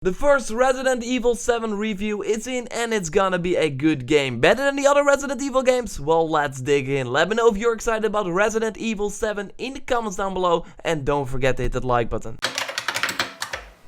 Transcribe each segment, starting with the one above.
The first Resident Evil 7 review is in and it's gonna be a good game. Better than the other Resident Evil games? Well, let's dig in. Let me know if you're excited about Resident Evil 7 in the comments down below and don't forget to hit that like button.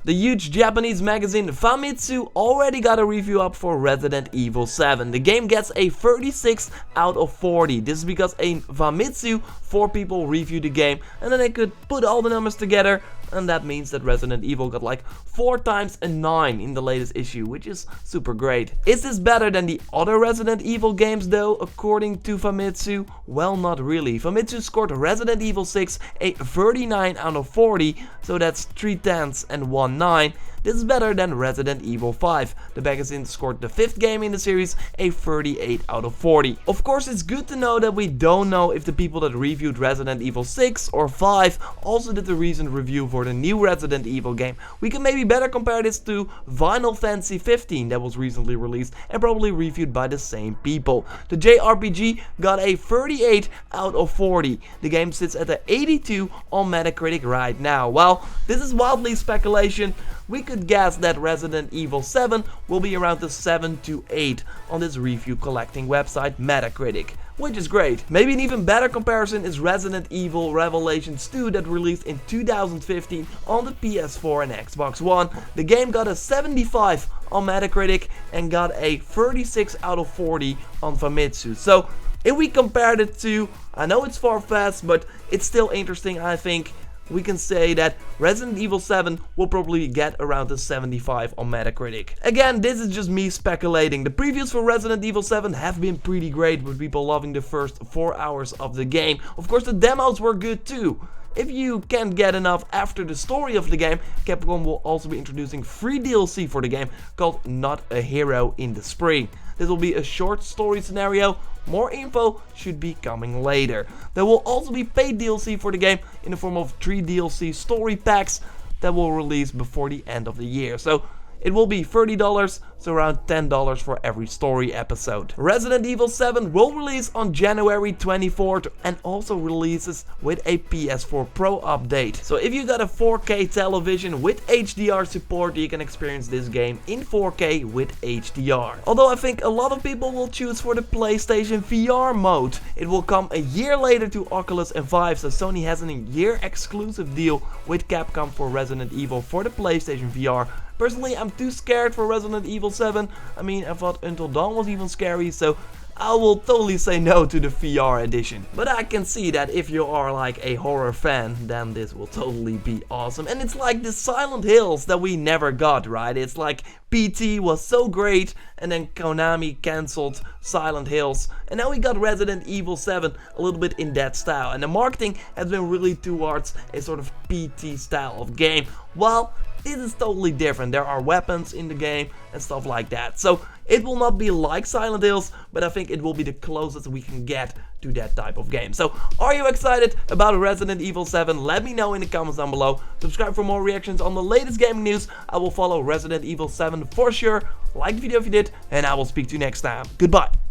The huge Japanese magazine Famitsu already got a review up for Resident Evil 7. The game gets a 36 out of 40. This is because a Famitsu 4 people reviewed the game and then they could put all the numbers together, and that means that Resident Evil got like 4 times a 9 in the latest issue, which is super great. Is this better than the other Resident Evil games though, according to Famitsu? Well, not really. Famitsu scored Resident Evil 6 a 39 out of 40, so that's 3 10s and 1 9. This is better than Resident Evil 5. The magazine scored the 5th game in the series a 38 out of 40. Of course, it's good to know that we don't know if the people that reviewed Resident Evil 6 or 5 also did the recent review for the new Resident Evil game. We can maybe better compare this to Final Fantasy 15 that was recently released and probably reviewed by the same people. The JRPG got a 38 out of 40. The game sits at the 82 on Metacritic right now. Well, this is wildly speculation. We could guess that Resident Evil 7 will be around the 7 to 8 on this review collecting website Metacritic, which is great. Maybe an even better comparison is Resident Evil Revelations 2 that released in 2015 on the PS4 and Xbox One. The game got a 75 on Metacritic and got a 36 out of 40 on Famitsu. So if we compared it to, I know it's far-fetched, but it's still interesting, I think. We can say that Resident Evil 7 will probably get around the 75 on Metacritic. Again, this is just me speculating. The previews for Resident Evil 7 have been pretty great, with people loving the first 4 hours of the game. Of course, the demos were good too. If you can't get enough after the story of the game, Capcom will also be introducing free DLC for the game called Not a Hero in the spring. This will be a short story scenario. More info should be coming later. There will also be paid DLC for the game in the form of 3 DLC story packs that will release before the end of the year. So it will be $30, so around $10 for every story episode. Resident Evil 7 will release on January 24th and also releases with a PS4 Pro update. So if you got a 4K television with HDR support, you can experience this game in 4K with HDR. Although I think a lot of people will choose for the PlayStation VR mode. It will come a year later to Oculus and Vive, so Sony has a year exclusive deal with Capcom for Resident Evil for the PlayStation VR. Personally, I'm too scared for Resident Evil 7. I mean, I thought Until Dawn was even scary, so I will totally say no to the VR edition. But I can see that if you are like a horror fan, then this will totally be awesome. And it's like the Silent Hills that we never got, right? It's like PT was so great and then Konami cancelled Silent Hills. And now we got Resident Evil 7 a little bit in that style. And the marketing has been really towards a sort of PT style of game. While this is totally different. There are weapons in the game and stuff like that. So it will not be like Silent Hills, but I think it will be the closest we can get to that type of game. So are you excited about Resident Evil 7? Let me know in the comments down below. Subscribe for more reactions on the latest gaming news. I will follow Resident Evil 7 for sure. Like the video if you did, and I will speak to you next time. Goodbye.